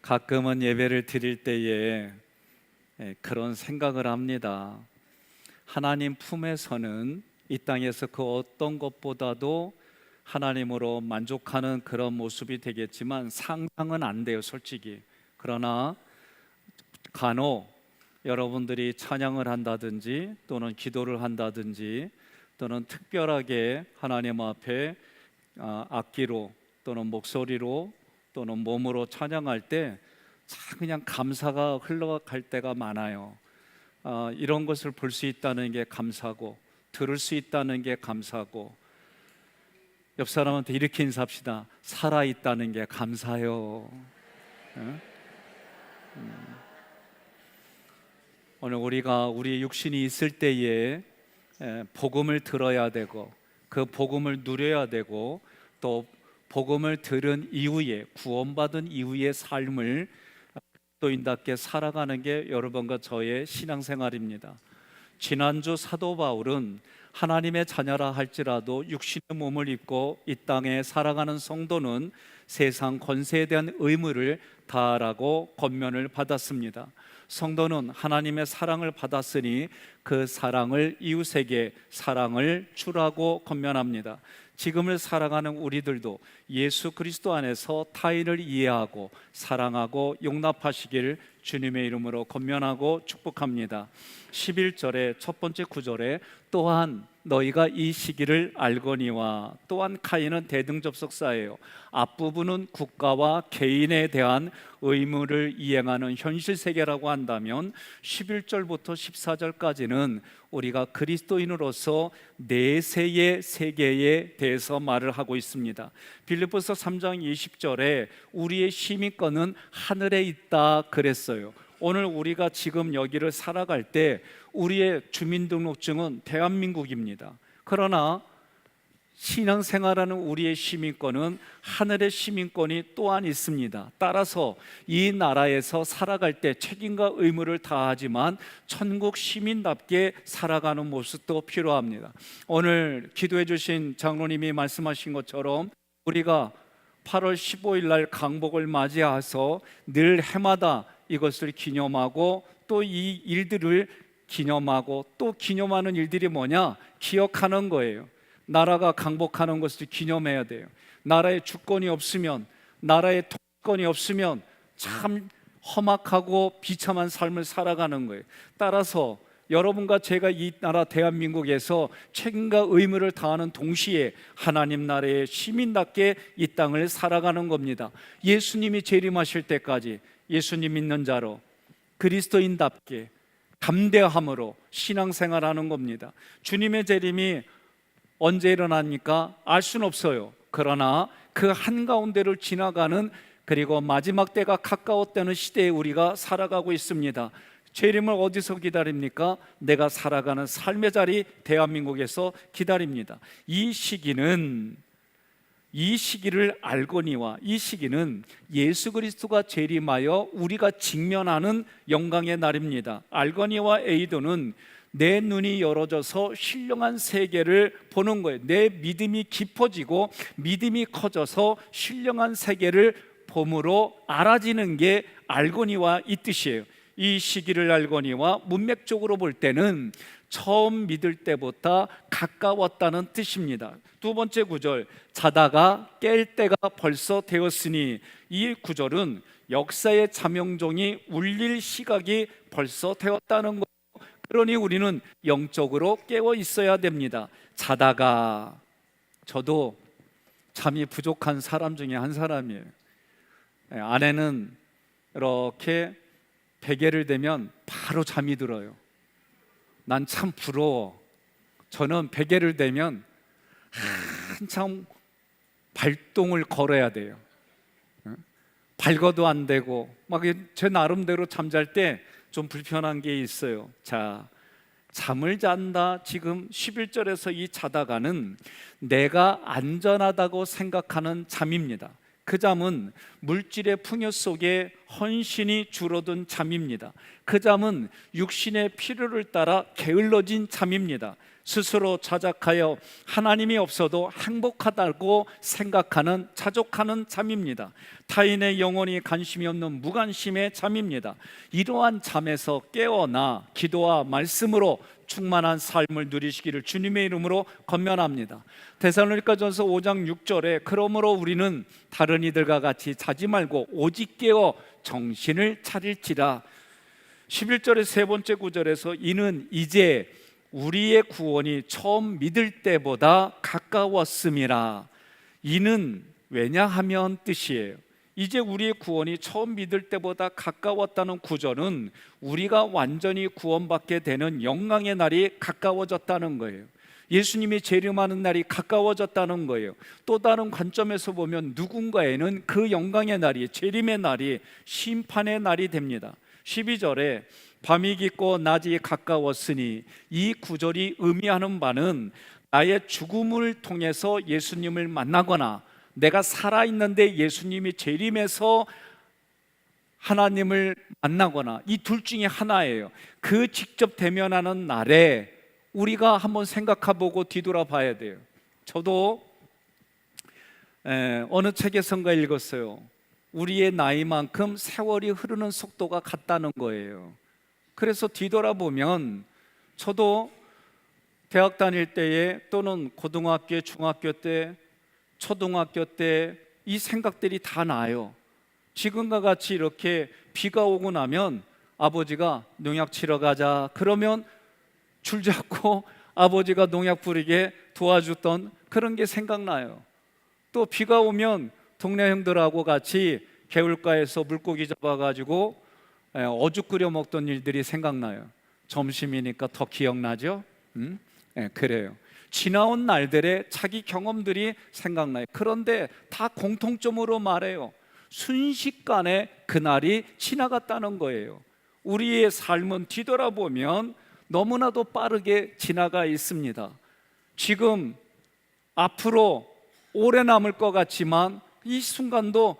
가끔은 예배를 드릴 때에 그런 생각을 합니다. 하나님 품에서는 이 땅에서 그 어떤 것보다도 하나님으로 만족하는 그런 모습이 되겠지만 상상은 안 돼요, 솔직히. 그러나 간혹 여러분들이 찬양을 한다든지 또는 기도를 한다든지 또는 특별하게 하나님 앞에 악기로 또는 목소리로 또는 몸으로 찬양할 때 그냥 감사가 흘러갈 때가 많아요. 이런 것을 볼 수 있다는 게 감사고, 들을 수 있다는 게 감사고, 옆 사람한테 이렇게 인사합시다. 살아있다는 게 감사해요. 오늘 우리가 우리 육신이 있을 때에 복음을 들어야 되고 그 복음을 누려야 되고 또 복음을 들은 이후에 구원받은 이후의 삶을 그리스도인답게 살아가는 게 여러분과 저의 신앙생활입니다. 지난주 사도 바울은 하나님의 자녀라 할지라도 육신의 몸을 입고 이 땅에 살아가는 성도는 세상 권세에 대한 의무를 다하라고 권면을 받았습니다. 성도는 하나님의 사랑을 받았으니 그 사랑을 이웃에게 사랑을 주라고 권면합니다. 지금을 살아가는 우리들도 예수 그리스도 안에서 타인을 이해하고 사랑하고 용납하시길 주님의 이름으로 권면하고 축복합니다. 11절의 첫 번째 구절에 또한 너희가 이 시기를 알거니와, 또한 카인은 대등접속사예요. 앞부분은 국가와 개인에 대한 의무를 이행하는 현실 세계라고 한다면 11절부터 14절까지는 우리가 그리스도인으로서 내세의 세계에 대해서 말을 하고 있습니다. 빌립보서 3장 20절에 우리의 시민권은 하늘에 있다 그랬어요. 오늘 우리가 지금 여기를 살아갈 때 우리의 주민등록증은 대한민국입니다. 그러나 신앙생활하는 우리의 시민권은 하늘의 시민권이 또한 있습니다. 따라서 이 나라에서 살아갈 때 책임과 의무를 다하지만 천국 시민답게 살아가는 모습도 필요합니다. 오늘 기도해 주신 장로님이 말씀하신 것처럼 우리가 8월 15일 날 강복을 맞이해서 늘 해마다 이것을 기념하고 또 이 일들을 기념하고 또 기념하는 일들이 뭐냐? 기억하는 거예요. 나라가 강복하는 것을 기념해야 돼요. 나라의 주권이 없으면, 나라의 통권이 없으면 참 험악하고 비참한 삶을 살아가는 거예요. 따라서 여러분과 제가 이 나라 대한민국에서 책임과 의무를 다하는 동시에 하나님 나라의 시민답게 이 땅을 살아가는 겁니다. 예수님이 재림하실 때까지 예수님 믿는 자로 그리스도인답게 담대함으로 신앙생활하는 겁니다. 주님의 재림이 언제 일어납니까? 알 수는 없어요. 그러나 그 한가운데를 지나가는, 그리고 마지막 때가 가까웠다는 시대에 우리가 살아가고 있습니다. 재림을 어디서 기다립니까? 내가 살아가는 삶의 자리 대한민국에서 기다립니다. 이 시기를 알거니와, 이 시기는 예수 그리스도가 재림하여 우리가 직면하는 영광의 날입니다. 알거니와 에이도는 내 눈이 열어져서 신령한 세계를 보는 거예요. 내 믿음이 깊어지고 믿음이 커져서 신령한 세계를 봄으로 알아지는 게 알거니와 이 뜻이에요. 이 시기를 알거니와 문맥적으로 볼 때는 처음 믿을 때보다 가까웠다는 뜻입니다. 두 번째 구절, 자다가 깰 때가 벌써 되었으니, 이 구절은 역사의 자명종이 울릴 시각이 벌써 되었다는 것. 그러니 우리는 영적으로 깨어 있어야 됩니다. 자다가, 저도 잠이 부족한 사람 중에 한 사람이에요. 아내는 이렇게 베개를 대면 바로 잠이 들어요. 난 참 부러워. 저는 베개를 대면 한참 발동을 걸어야 돼요. 발거도 안 되고 막 제 나름대로 잠잘 때 좀 불편한 게 있어요. 자, 잠을 잔다. 지금 11절에서 이 자다가는 내가 안전하다고 생각하는 잠입니다. 그 잠은 물질의 풍요 속에 헌신이 줄어든 잠입니다. 그 잠은 육신의 필요를 따라 게을러진 잠입니다. 스스로 자작하여 하나님이 없어도 행복하다고 생각하는 자족하는 잠입니다. 타인의 영혼이 관심이 없는 무관심의 잠입니다. 이러한 잠에서 깨어나 기도와 말씀으로 충만한 삶을 누리시기를 주님의 이름으로 권면합니다. 데살로니가전서 5장 6절에 그러므로 우리는 다른 이들과 같이 자지 말고 오직 깨어 정신을 차릴지라. 11절의 세 번째 구절에서 이는 이제 우리의 구원이 처음 믿을 때보다 가까웠음이라. 이는 왜냐하면 뜻이에요. 이제 우리의 구원이 처음 믿을 때보다 가까웠다는 구절은 우리가 완전히 구원받게 되는 영광의 날이 가까워졌다는 거예요. 예수님이 재림하는 날이 가까워졌다는 거예요. 또 다른 관점에서 보면 누군가에는 그 영광의 날이, 재림의 날이 심판의 날이 됩니다. 12절에 밤이 깊고 낮이 가까웠으니, 이 구절이 의미하는 바는 나의 죽음을 통해서 예수님을 만나거나 내가 살아있는데 예수님이 재림해서 하나님을 만나거나 이 둘 중에 하나예요. 그 직접 대면하는 날에 우리가 한번 생각해보고 뒤돌아봐야 돼요. 저도 어느 책에선가 읽었어요. 우리의 나이만큼 세월이 흐르는 속도가 같다는 거예요. 그래서 뒤돌아보면 저도 대학 다닐 때에 또는 고등학교, 중학교 때, 초등학교 때 이 생각들이 다 나요. 지금과 같이 이렇게 비가 오고 나면 아버지가 농약 치러 가자 그러면 줄 잡고 아버지가 농약 뿌리게 도와줬던 그런 게 생각나요. 또 비가 오면 동네 형들하고 같이 개울가에서 물고기 잡아가지고 어죽 끓여 먹던 일들이 생각나요. 점심이니까 더 기억나죠? 그래요. 지나온 날들의 자기 경험들이 생각나요. 그런데 다 공통점으로 말해요. 순식간에 그날이 지나갔다는 거예요. 우리의 삶은 뒤돌아보면 너무나도 빠르게 지나가 있습니다. 지금 앞으로 오래 남을 것 같지만 이 순간도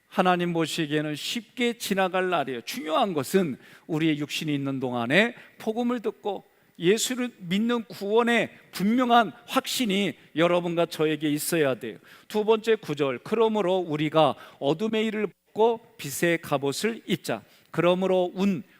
하나님 보시기에는 쉽게 지나갈 날이에요. 중요한 것은 우리의 육신이 있는 동안에 복음을 듣고 예수를 믿는 구원의 분명한 확신이 여러분과 저에게 있어야 돼요. 두 번째 구절, 그러므로 우리가 어둠의 일을 벗고 빛의 갑옷을 입자. 그러므로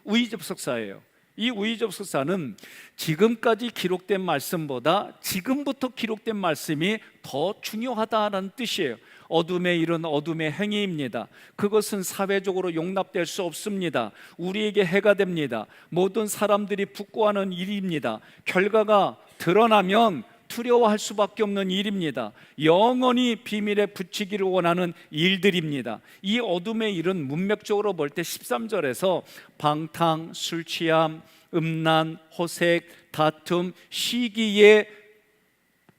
우의접속사예요. 이 우의접속사는 지금까지 기록된 말씀보다 지금부터 기록된 말씀이 더 중요하다는 뜻이에요. 어둠의 일은 어둠의 행위입니다. 그것은 사회적으로 용납될 수 없습니다. 우리에게 해가 됩니다. 모든 사람들이 부끄워하는 일입니다. 결과가 드러나면 두려워할 수밖에 없는 일입니다. 영원히 비밀에 붙이기를 원하는 일들입니다. 이 어둠의 일은 문맥적으로 볼 때 13절에서 방탕, 술 취함, 음란, 호색, 다툼, 시기에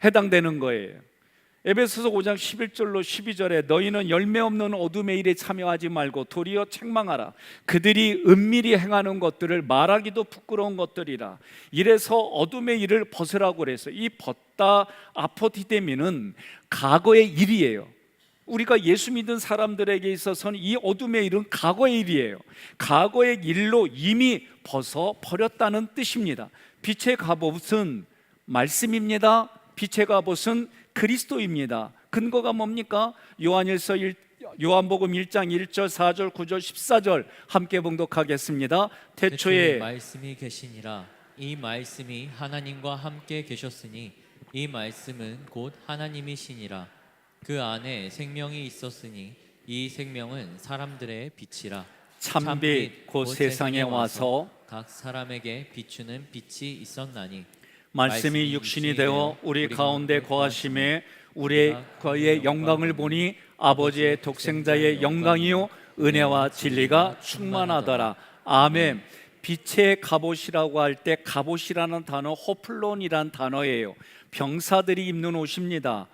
해당되는 거예요. 에베소서 5장 11절로 12절에 너희는 열매 없는 어둠의 일에 참여하지 말고 도리어 책망하라. 그들이 은밀히 행하는 것들을 말하기도 부끄러운 것들이라. 이래서 어둠의 일을 벗으라고 그래서 이 벗다 아포티데미는 과거의 일이에요. 우리가 예수 믿은 사람들에게 있어서는 이 어둠의 일은 과거의 일이에요. 과거의 일로 이미 벗어 버렸다는 뜻입니다. 빛의 갑옷은 말씀입니다. 빛의 갑옷은 그리스도입니다. 근거가 뭡니까? 요한복음 1장 1절 4절 9절 14절 함께 봉독하겠습니다. 태초에 말씀이 계시니라. 이 말씀이 하나님과 함께 계셨으니 이 말씀은 곧 하나님이시니라. 그 안에 생명이 있었으니 이 생명은 사람들의 빛이라. 참빛 곧 세상에 와서 각 사람에게 비추는 빛이 있었나니 말씀이 육신이 되어 우리 가운데 거하심에 우리의 그의 영광을 보니 아버지의 독생자의 영광이요 은혜와 진리가 충만하더라. 아멘. 빛의 갑옷이라고 할 때 갑옷이라는 단어 호플론이란 단어예요. 병사들이 입는 옷입니다.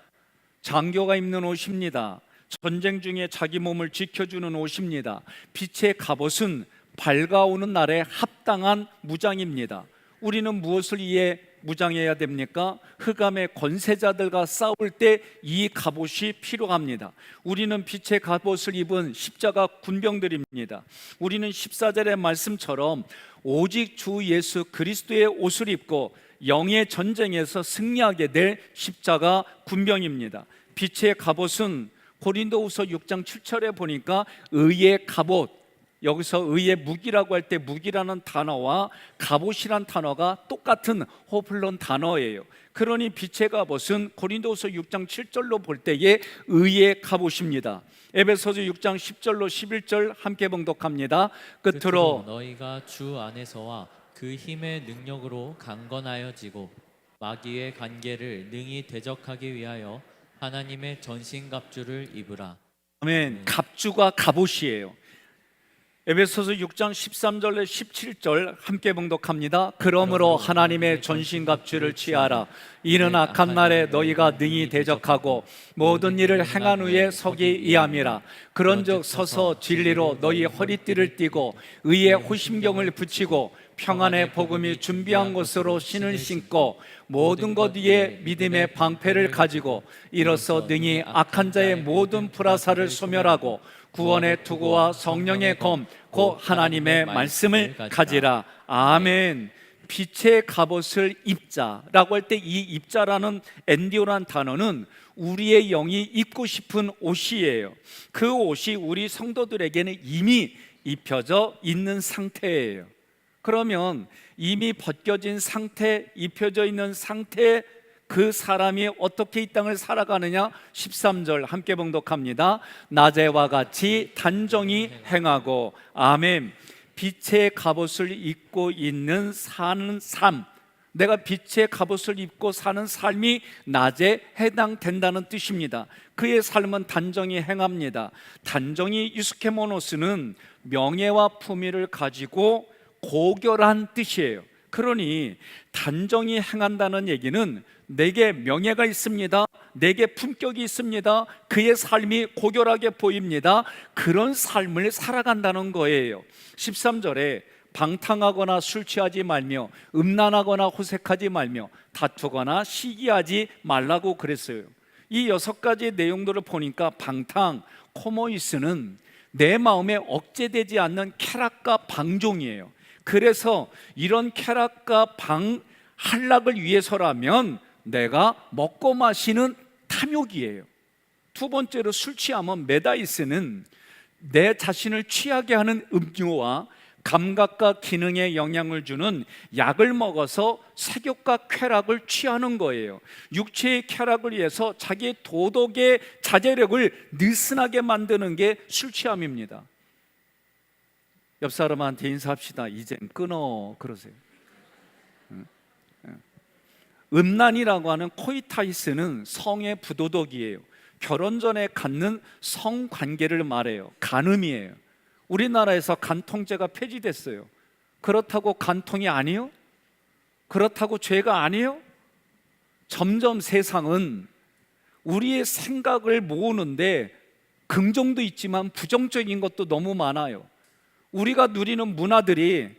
장교가 입는 옷입니다. 전쟁 중에 자기 몸을 지켜주는 옷입니다. 빛의 갑옷은 밝아오는 날에 합당한 무장입니다. 우리는 무엇을 위해 무장해야 됩니까? 흑암의 권세자들과 싸울 때 이 갑옷이 필요합니다. 우리는 빛의 갑옷을 입은 십자가 군병들입니다. 우리는 14절의 말씀처럼 오직 주 예수 그리스도의 옷을 입고 영의 전쟁에서 승리하게 될 십자가 군병입니다. 빛의 갑옷은 고린도후서 6장 7절에 보니까 의의 갑옷, 여기서 의의 무기라고 할 때 무기라는 단어와 갑옷이란 단어가 똑같은 호플론 단어예요. 그러니 빛의 갑옷은 고린도후서 6장 7절로 볼 때의 의의 갑옷입니다. 에베소서 6장 10절로 11절 함께 봉독합니다. 끝으로 너희가 주 안에서와 그 힘의 능력으로 강건하여지고 마귀의 관계를 능히 대적하기 위하여 하나님의 전신갑주를 입으라. 아멘. 갑주가 갑옷이에요. 에베소서 6장 13절에 17절 함께 봉독합니다. 그러므로 하나님의 전신갑주를 취하라. 이는 악한 날에 너희가 능히 대적하고 모든 일을 행한 후에 서기 이함이라. 그런즉 서서 진리로 너희 허리띠를 띠고 의의 호심경을 붙이고 평안의 복음이 준비한 것으로 신을 신고 모든 것 위에 믿음의 방패를 가지고 이로써 능히 악한 자의 모든 불화살을 소멸하고 구원의 투구와 성령의 검 곧 하나님의 말씀을 가지라. 아멘. 빛의 갑옷을 입자라고 할 때 이 입자라는 엔디오란 단어는 우리의 영이 입고 싶은 옷이에요. 그 옷이 우리 성도들에게는 이미 입혀져 있는 상태예요. 그러면 이미 벗겨진 상태, 입혀져 있는 상태, 그 사람이 어떻게 이 땅을 살아가느냐? 13절 함께 봉독합니다. 낮에와 같이 단정히 행하고. 아멘. 빛의 갑옷을 입고 있는 사는 삶, 내가 빛의 갑옷을 입고 사는 삶이 낮에 해당된다는 뜻입니다. 그의 삶은 단정히 행합니다. 단정히 유스케모노스는 명예와 품위를 가지고 고결한 뜻이에요. 그러니 단정히 행한다는 얘기는 내게 명예가 있습니다. 내게 품격이 있습니다. 그의 삶이 고결하게 보입니다. 그런 삶을 살아간다는 거예요. 13절에 방탕하거나 술 취하지 말며 음란하거나 호색하지 말며 다투거나 시기하지 말라고 그랬어요. 이 6가지 내용들을 보니까 방탕, 코모이스는 내 마음에 억제되지 않는 쾌락과 방종이에요. 그래서 이런 쾌락과 한락을 위해서라면 내가 먹고 마시는 탐욕이에요. 두 번째로 술 취하면 메다이스는 내 자신을 취하게 하는 음료와 감각과 기능에 영향을 주는 약을 먹어서 색욕과 쾌락을 취하는 거예요. 육체의 쾌락을 위해서 자기의 도덕의 자제력을 느슨하게 만드는 게 술 취함입니다. 옆 사람한테 인사합시다. 이젠 끊어 그러세요. 음란이라고 하는 코이타이스는 성의 부도덕이에요. 결혼 전에 갖는 성관계를 말해요. 간음이에요. 우리나라에서 간통죄가 폐지됐어요. 그렇다고 간통이 아니요? 그렇다고 죄가 아니요? 점점 세상은 우리의 생각을 모으는데 긍정도 있지만 부정적인 것도 너무 많아요. 우리가 누리는 문화들이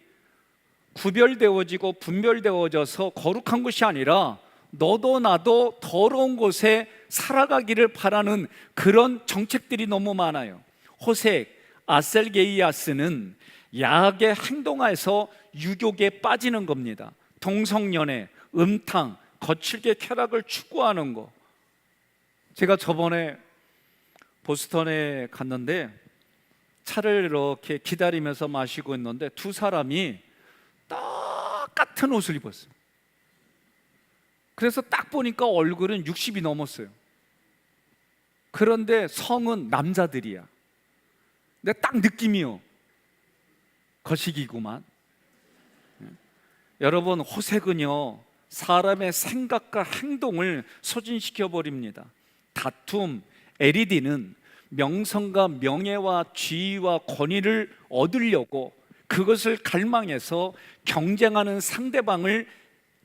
구별되어지고 분별되어져서 거룩한 것이 아니라 너도 나도 더러운 곳에 살아가기를 바라는 그런 정책들이 너무 많아요. 호색, 아셀게이아스는 야하게 행동해서 유욕에 빠지는 겁니다. 동성연애, 음탕, 거칠게 쾌락을 추구하는 거. 제가 저번에 보스턴에 갔는데 차를 이렇게 기다리면서 마시고 있는데 두 사람이 똑같은 옷을 입었어요. 그래서 딱 보니까 얼굴은 60이 넘었어요. 그런데 성은 남자들이야. 근데 딱 느낌이요, 거시기구만. 여러분, 호색은요 사람의 생각과 행동을 소진시켜 버립니다. 다툼, LED는 명성과 명예와 지위와 권위를 얻으려고 그것을 갈망해서 경쟁하는 상대방을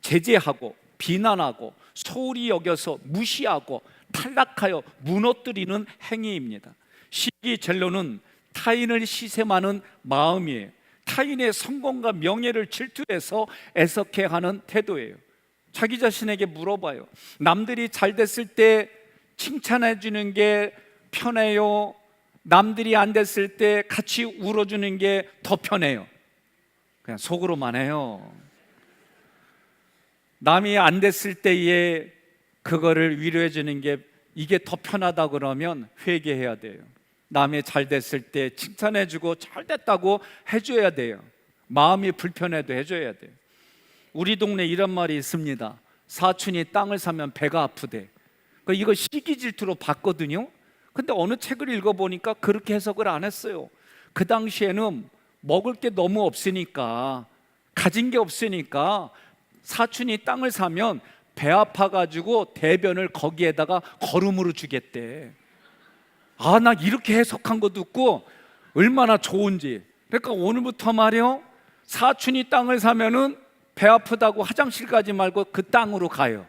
제재하고 비난하고 소홀히 여겨서 무시하고 탈락하여 무너뜨리는 행위입니다. 시기 젤로는 타인을 시샘하는 마음이에요. 타인의 성공과 명예를 질투해서 애석해하는 태도예요. 자기 자신에게 물어봐요. 남들이 잘 됐을 때 칭찬해 주는 게 편해요? 남들이 안 됐을 때 같이 울어주는 게 더 편해요? 그냥 속으로만 해요. 남이 안 됐을 때에 그거를 위로해 주는 게 이게 더 편하다 그러면 회개해야 돼요. 남이 잘 됐을 때 칭찬해 주고 잘 됐다고 해줘야 돼요. 마음이 불편해도 해줘야 돼요. 우리 동네 이런 말이 있습니다. 사촌이 땅을 사면 배가 아프대. 이거 시기 질투로 봤거든요. 근데 어느 책을 읽어보니까 그렇게 해석을 안 했어요. 그 당시에는 먹을 게 너무 없으니까, 가진 게 없으니까 사촌이 땅을 사면 배 아파가지고 대변을 거기에다가 거름으로 주겠대. 아, 나 이렇게 해석한 거 듣고 얼마나 좋은지. 그러니까 오늘부터 말이요, 사촌이 땅을 사면은 배 아프다고 화장실 가지 말고 그 땅으로 가요.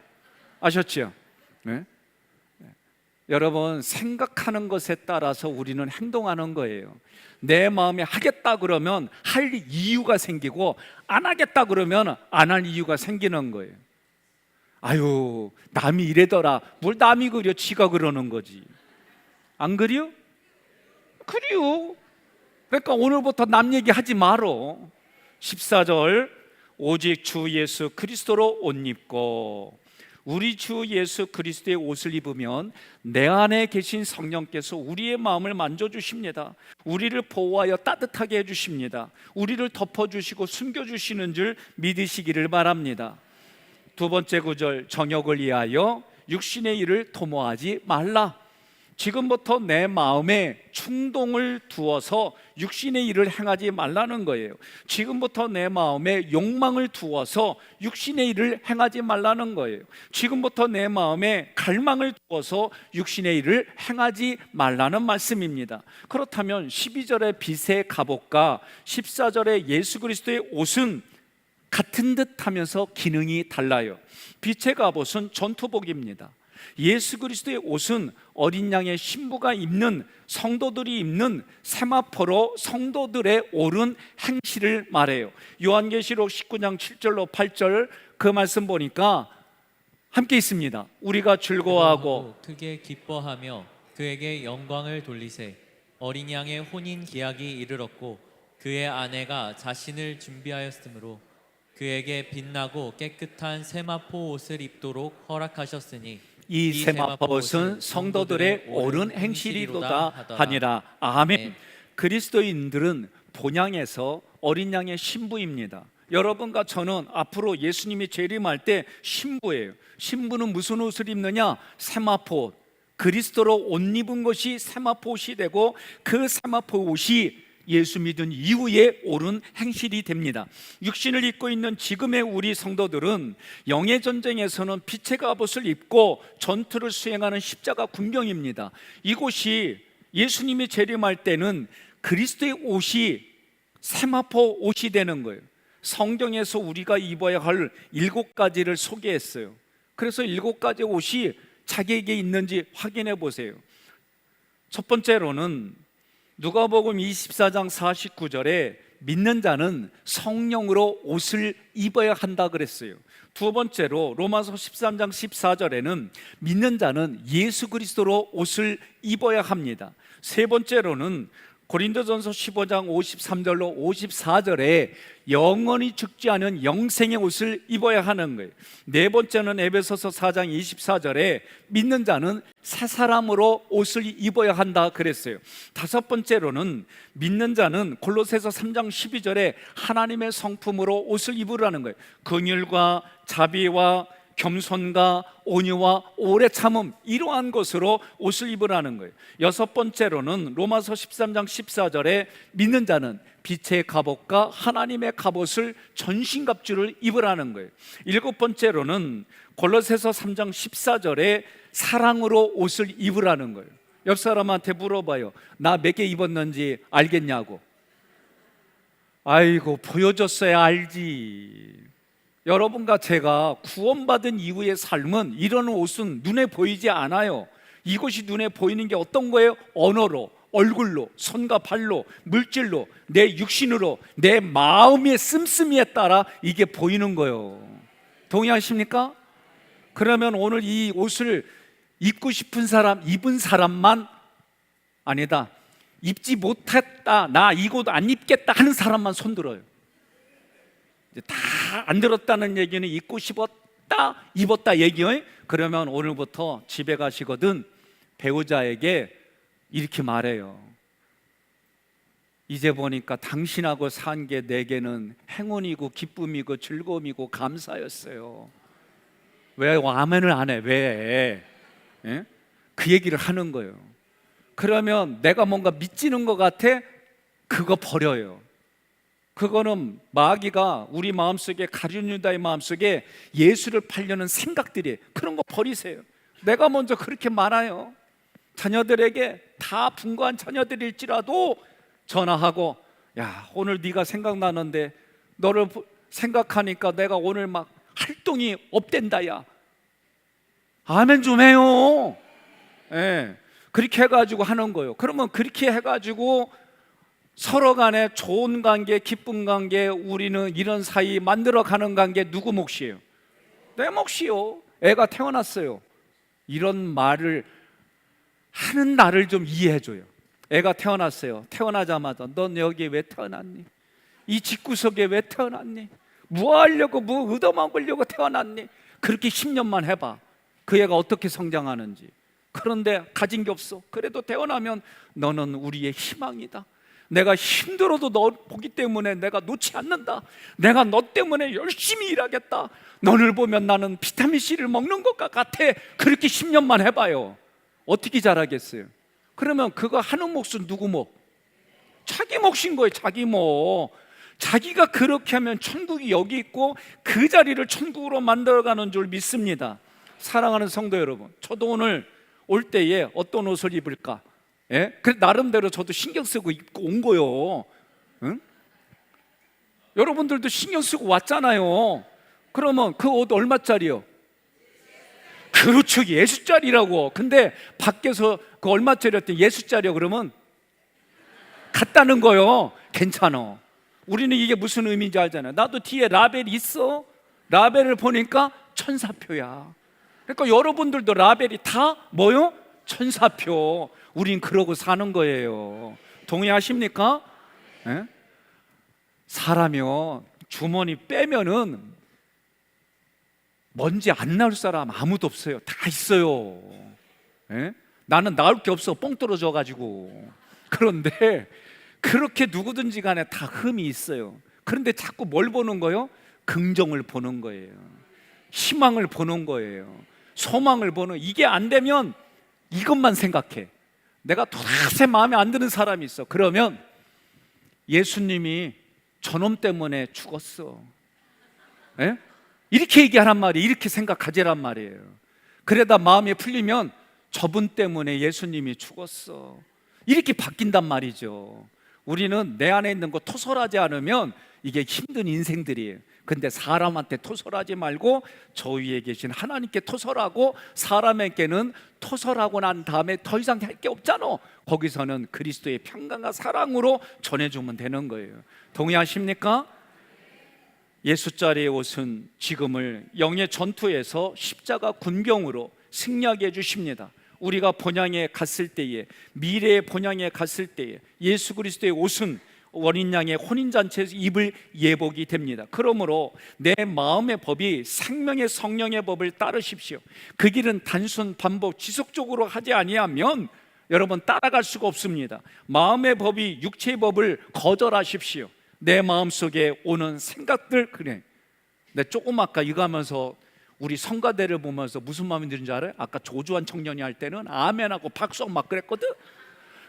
아셨죠? 네? 여러분, 생각하는 것에 따라서 우리는 행동하는 거예요. 내 마음에 하겠다 그러면 할 이유가 생기고, 안 하겠다 그러면 안 할 이유가 생기는 거예요. 아유, 남이 이래더라. 뭘 남이 그려, 지가 그러는 거지. 안 그려? 그래요. 그러니까 오늘부터 남 얘기하지 말어. 14절, 오직 주 예수 그리스도로 옷 입고, 우리 주 예수 그리스도의 옷을 입으면 내 안에 계신 성령께서 우리의 마음을 만져주십니다. 우리를 보호하여 따뜻하게 해주십니다. 우리를 덮어주시고 숨겨주시는 줄 믿으시기를 바랍니다. 두 번째 구절, 정욕을 위하여 육신의 일을 도모하지 말라. 지금부터 내 마음에 충동을 두어서 육신의 일을 행하지 말라는 거예요. 지금부터 내 마음에 욕망을 두어서 육신의 일을 행하지 말라는 거예요. 지금부터 내 마음에 갈망을 두어서 육신의 일을 행하지 말라는 말씀입니다. 그렇다면 12절의 빛의 갑옷과 14절의 예수 그리스도의 옷은 같은 듯 하면서 기능이 달라요. 빛의 갑옷은 전투복입니다. 예수 그리스도의 옷은 어린 양의 신부가 입는, 성도들이 입는 세마포로 성도들의 옳은 행실을 말해요. 요한계시록 19장 7절로 8절 그 말씀 보니까 함께 있습니다. 우리가 즐거워하고 크게 기뻐하며 그에게 영광을 돌리세. 어린 양의 혼인 기약이 이르렀고 그의 아내가 자신을 준비하였으므로 그에게 빛나고 깨끗한 세마포 옷을 입도록 허락하셨으니 이 세마포옷은 성도들의 옳은 행실이로다 하니라. 아멘. 그리스도인들은 본향에서 어린 양의 신부입니다. 여러분과 저는 앞으로 예수님이 재림할 때 신부예요. 신부는 무슨 옷을 입느냐? 세마포. 그리스도로 옷 입은 것이 세마포 옷이 되고, 그 세마포 옷이 예수 믿은 이후에 옳은 행실이 됩니다. 육신을 입고 있는 지금의 우리 성도들은 영의 전쟁에서는 빛의 갑옷을 입고 전투를 수행하는 십자가 군병입니다. 이곳이 예수님이 재림할 때는 그리스도의 옷이 세마포 옷이 되는 거예요. 성경에서 우리가 입어야 할 7가지를 소개했어요. 그래서 7가지 옷이 자기에게 있는지 확인해 보세요. 첫 번째로는 누가복음 24장 49절에 믿는 자는 성령으로 옷을 입어야 한다 그랬어요. 두 번째로 로마서 13장 14절에는 믿는 자는 예수 그리스도로 옷을 입어야 합니다. 세 번째로는 고린도전서 15장 53절로 54절에 영원히 죽지 않은 영생의 옷을 입어야 하는 거예요. 네 번째는 에베소서 4장 24절에 믿는 자는 새 사람으로 옷을 입어야 한다 그랬어요. 다섯 번째로는 믿는 자는 골로새서 3장 12절에 하나님의 성품으로 옷을 입으라는 거예요. 긍휼과 자비와 겸손과 온유와 오래 참음, 이러한 것으로 옷을 입으라는 거예요. 여섯 번째로는 로마서 13장 14절에 믿는 자는 빛의 갑옷과 하나님의 갑옷을 전신갑주를 입으라는 거예요. 일곱 번째로는 골로새서 3장 14절에 사랑으로 옷을 입으라는 거예요. 옆 사람한테 물어봐요. 나 몇 개 입었는지 알겠냐고. 아이고, 보여줬어야 알지. 여러분과 제가 구원받은 이후의 삶은 이런 옷은 눈에 보이지 않아요. 이것이 눈에 보이는 게 어떤 거예요? 언어로, 얼굴로, 손과 발로, 물질로, 내 육신으로, 내 마음의 씀씀이에 따라 이게 보이는 거예요. 동의하십니까? 그러면 오늘 이 옷을 입고 싶은 사람, 입은 사람만, 아니다, 입지 못했다, 나 이거 안 입겠다 하는 사람만 손 들어요. 다 안 들었다는 얘기는 입고 싶었, 샀다 입었다 얘기요. 그러면 오늘부터 집에 가시거든 배우자에게 이렇게 말해요. 이제 보니까 당신하고 산 게 내게는 행운이고 기쁨이고 즐거움이고 감사였어요. 왜 아멘을 안 해? 왜? 예? 그 얘기를 하는 거예요. 그러면 내가 뭔가 미치는 것 같아? 그거 버려요. 그거는 마귀가 우리 마음속에, 가룟 유다의 마음속에 예수를 팔려는 생각들이, 그런 거 버리세요. 내가 먼저 그렇게 말아요. 자녀들에게, 다 분고한 자녀들일지라도 전화하고, 야, 오늘 네가 생각나는데 너를 생각하니까 내가 오늘 막 활동이 업된다. 야, 아멘 좀 해요. 예, 그렇게 해가지고 하는 거예요. 그러면 그렇게 해가지고 서로 간에 좋은 관계, 기쁜 관계, 우리는 이런 사이 만들어가는 관계, 누구 몫이에요? 내 몫이요. 애가 태어났어요. 이런 말을 하는 나를 좀 이해해줘요. 애가 태어났어요. 태어나자마자 넌 여기 왜 태어났니? 이 집구석에 왜 태어났니? 뭐 하려고, 뭐 얻어먹으려고 태어났니? 그렇게 10년만 해봐. 그 애가 어떻게 성장하는지. 그런데 가진 게 없어. 그래도 태어나면 너는 우리의 희망이다. 내가 힘들어도 너 보기 때문에 내가 놓지 않는다. 내가 너 때문에 열심히 일하겠다. 너를 보면 나는 비타민C를 먹는 것 같아. 그렇게 10년만 해봐요. 어떻게 잘하겠어요? 그러면 그거 하는 몫은 누구 몫? 자기 몫인 거예요. 자기 몫. 자기가 그렇게 하면 천국이 여기 있고 그 자리를 천국으로 만들어가는 줄 믿습니다. 사랑하는 성도 여러분, 저도 오늘 올 때에 어떤 옷을 입을까? 예? 그 나름대로 저도 신경 쓰고 입고 온 거요. 응? 여러분들도 신경 쓰고 왔잖아요. 그러면 그 옷 얼마짜리요? 그렇죠, 예수짜리라고. 근데 밖에서 그 얼마짜리였더니 예수짜리요 그러면 같다는 거요. 괜찮아. 우리는 이게 무슨 의미인지 알잖아요. 나도 뒤에 라벨이 있어. 라벨을 보니까 천사표야. 그러니까 여러분들도 라벨이 다 뭐요? 천사표. 우린 그러고 사는 거예요. 동의하십니까? 예? 사람이요, 주머니 빼면은 먼지 안 나올 사람 아무도 없어요. 다 있어요. 예? 나는 나올 게 없어, 뻥 떨어져 가지고. 그런데 그렇게 누구든지 간에 다 흠이 있어요. 그런데 자꾸 뭘 보는 거예요? 긍정을 보는 거예요. 희망을 보는 거예요. 소망을 보는. 이게 안 되면 이것만 생각해. 내가 도대체 마음에 안 드는 사람이 있어. 그러면 예수님이 저놈 때문에 죽었어. 예? 이렇게 얘기하란 말이에요. 이렇게 생각하지란 말이에요. 그러다 마음이 풀리면 저분 때문에 예수님이 죽었어. 이렇게 바뀐단 말이죠. 우리는 내 안에 있는 거 토설하지 않으면 이게 힘든 인생들이에요. 근데 사람한테 토설하지 말고 저 위에 계신 하나님께 토설하고, 사람에게는 토설하고 난 다음에 더 이상 할 게 없잖아. 거기서는 그리스도의 평강과 사랑으로 전해주면 되는 거예요. 동의하십니까? 예수자리의 옷은 지금을 영의 전투에서 십자가 군병으로 승리하게 해주십니다. 우리가 본향에 갔을 때에, 미래의 본향에 갔을 때에 예수 그리스도의 옷은 원인 양의 혼인잔치에서 입을 예복이 됩니다. 그러므로 내 마음의 법이 생명의 성령의 법을 따르십시오. 그 길은 단순 반복 지속적으로 하지 아니하면 여러분 따라갈 수가 없습니다. 마음의 법이 육체의 법을 거절하십시오. 내 마음속에 오는 생각들, 그래. 내 조금 아까 이거 하면서 우리 성가대를 보면서 무슨 마음이 드는지 알아요? 아까 조주한 청년이 할 때는 아멘하고 박수하고 막 그랬거든.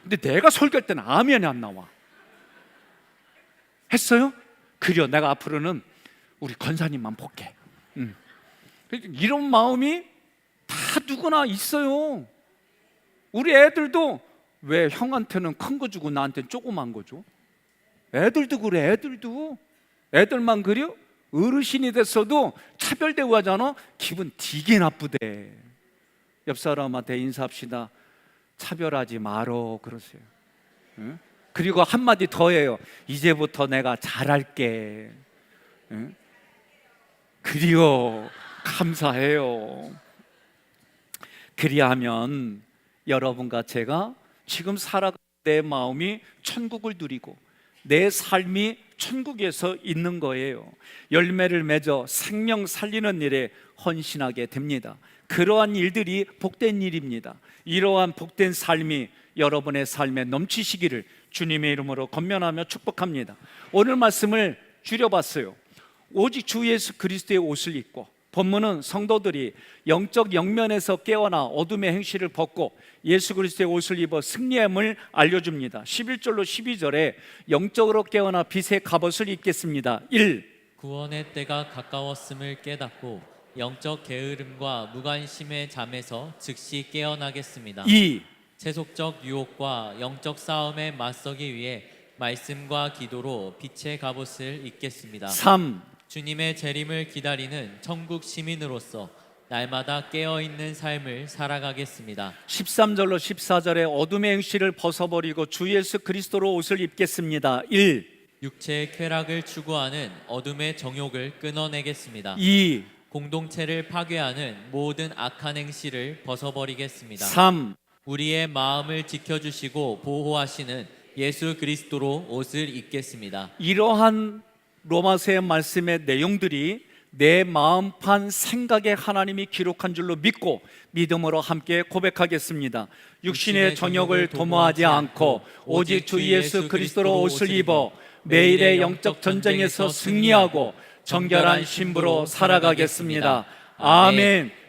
근데 내가 설교할 때는 아멘이 안 나와. 했어요? 그려, 내가 앞으로는 우리 권사님만 볼게. 이런 마음이 다 누구나 있어요. 우리 애들도 왜 형한테는 큰 거 주고 나한테는 조그만 거 줘? 애들도 그래. 애들만 그려? 어르신이 됐어도 차별 대우하잖아. 기분 되게 나쁘대. 옆 사람한테 인사합시다. 차별하지 말어 그러세요. 응? 그리고 한마디 더 해요. 이제부터 내가 잘할게. 응? 그리요, 감사해요. 그리하면 여러분과 제가 지금 살아가는 내 마음이 천국을 누리고 내 삶이 천국에서 있는 거예요. 열매를 맺어 생명 살리는 일에 헌신하게 됩니다. 그러한 일들이 복된 일입니다. 이러한 복된 삶이 여러분의 삶에 넘치시기를 주님의 이름으로 권면하며 축복합니다. 오늘 말씀을 줄여봤어요. 오직 주 예수 그리스도의 옷을 입고, 본문은 성도들이 영적 영면에서 깨어나 어둠의 행실을 벗고 예수 그리스도의 옷을 입어 승리함을 알려줍니다. 11절로 12절에 영적으로 깨어나 빛의 갑옷을 입겠습니다. 1. 구원의 때가 가까웠음을 깨닫고 영적 게으름과 무관심의 잠에서 즉시 깨어나겠습니다. 2. 세속적 유혹과 영적 싸움에 맞서기 위해 말씀과 기도로 빛의 갑옷을 입겠습니다. 3. 주님의 재림을 기다리는 천국 시민으로서 날마다 깨어있는 삶을 살아가겠습니다. 13절로 14절에 어둠의 행실을 벗어버리고 주 예수 그리스도로 옷을 입겠습니다. 1. 육체의 쾌락을 추구하는 어둠의 정욕을 끊어내겠습니다. 2. 공동체를 파괴하는 모든 악한 행실을 벗어버리겠습니다. 3. 우리의 마음을 지켜주시고 보호하시는 예수 그리스도로 옷을 입겠습니다. 이러한 로마서의 말씀의 내용들이 내 마음판 생각에 하나님이 기록한 줄로 믿고 믿음으로 함께 고백하겠습니다. 육신의 정욕을 도모하지 않고 오직 주 예수 그리스도로 옷을 입어 매일의 영적 전쟁에서 승리하고 정결한 신부로 살아가겠습니다. 아멘.